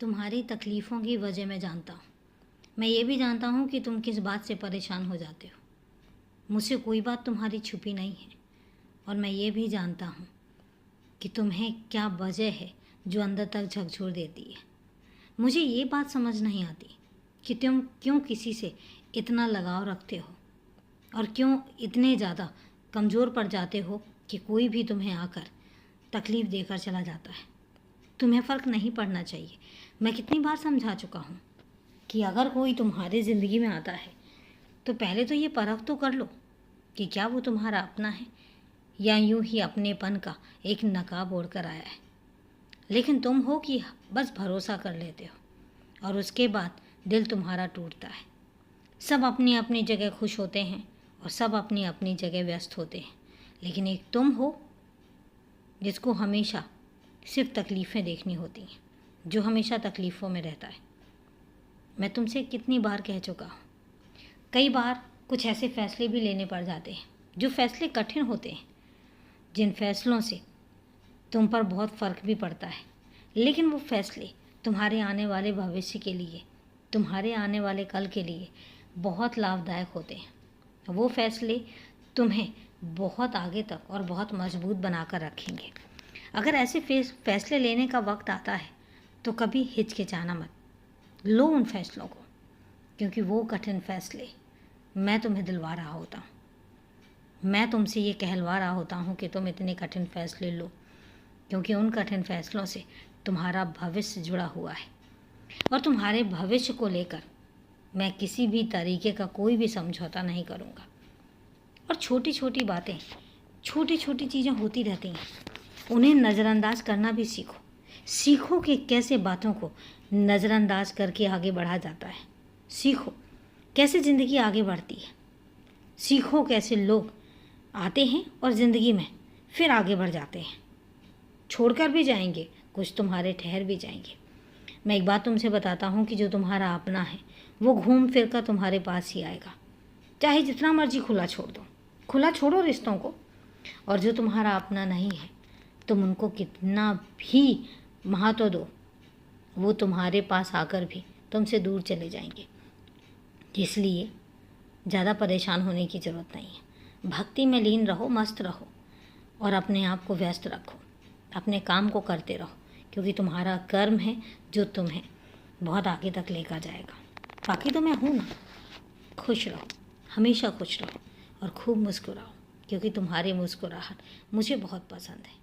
तुम्हारी तकलीफ़ों की वजह मैं जानता हूँ। मैं ये भी जानता हूँ कि तुम किस बात से परेशान हो जाते हो। मुझसे कोई बात तुम्हारी छुपी नहीं है। और मैं ये भी जानता हूँ कि तुम्हें क्या वजह है जो अंदर तक झकझोर देती है। मुझे ये बात समझ नहीं आती कि तुम क्यों किसी से इतना लगाव रखते हो और क्यों इतने ज़्यादा कमज़ोर पड़ जाते हो कि कोई भी तुम्हें आकर तकलीफ़ देकर चला जाता है। तुम्हें फ़र्क नहीं पड़ना चाहिए। मैं कितनी बार समझा चुका हूँ कि अगर कोई तुम्हारी ज़िंदगी में आता है तो पहले तो ये परख तो कर लो कि क्या वो तुम्हारा अपना है या यूं ही अपनेपन का एक नकाब ओढ़ कर आया है। लेकिन तुम हो कि बस भरोसा कर लेते हो और उसके बाद दिल तुम्हारा टूटता है। सब अपनी अपनी जगह खुश होते हैं और सब अपनी अपनी जगह व्यस्त होते हैं, लेकिन एक तुम हो जिसको हमेशा सिर्फ तकलीफ़ें देखनी होती हैं, जो हमेशा तकलीफ़ों में रहता है। मैं तुमसे कितनी बार कह चुका हूँ। कई बार कुछ ऐसे फ़ैसले भी लेने पड़ जाते हैं जो फ़ैसले कठिन होते हैं, जिन फ़ैसलों से तुम पर बहुत फ़र्क भी पड़ता है, लेकिन वो फ़ैसले तुम्हारे आने वाले भविष्य के लिए, तुम्हारे आने वाले कल के लिए बहुत लाभदायक होते हैं। वो फ़ैसले तुम्हें बहुत आगे तक और बहुत मजबूत बनाकर रखेंगे। अगर ऐसे फ़ैसले लेने का वक्त आता है तो कभी हिचकिचाना मत। लो उन फ़ैसलों को, क्योंकि वो कठिन फ़ैसले मैं तुम्हें दिलवा रहा होता हूँ। मैं तुमसे ये कहलवा रहा होता हूँ कि तुम इतने कठिन फ़ैसले लो, क्योंकि उन कठिन फ़ैसलों से तुम्हारा भविष्य जुड़ा हुआ है। और तुम्हारे भविष्य को लेकर मैं किसी भी तरीके का कोई भी समझौता नहीं करूँगा। और छोटी छोटी बातें, छोटी छोटी चीज़ें होती रहती हैं, उन्हें नज़रअंदाज करना भी सीखो। सीखो कि कैसे बातों को नज़रअंदाज करके आगे बढ़ा जाता है। सीखो कैसे ज़िंदगी आगे बढ़ती है। सीखो कैसे लोग आते हैं और ज़िंदगी में फिर आगे बढ़ जाते हैं। छोड़कर भी जाएंगे, कुछ तुम्हारे ठहर भी जाएंगे। मैं एक बात तुमसे बताता हूँ कि जो तुम्हारा अपना है वो घूम फिर कर तुम्हारे पास ही आएगा। चाहे जितना मर्जी खुला छोड़ दो, खुला छोड़ो रिश्तों को। और जो तुम्हारा अपना नहीं है तुम उनको कितना भी महत्व दो, वो तुम्हारे पास आकर भी तुमसे दूर चले जाएंगे। इसलिए ज़्यादा परेशान होने की ज़रूरत नहीं है। भक्ति में लीन रहो, मस्त रहो और अपने आप को व्यस्त रखो। अपने काम को करते रहो, क्योंकि तुम्हारा कर्म है जो तुम्हें बहुत आगे तक लेकर जाएगा। बाकी तो मैं हूँ ना। खुश रहो, हमेशा खुश रहो और खूब मुस्कुराओ, क्योंकि तुम्हारी मुस्कुराहट मुझे बहुत पसंद है।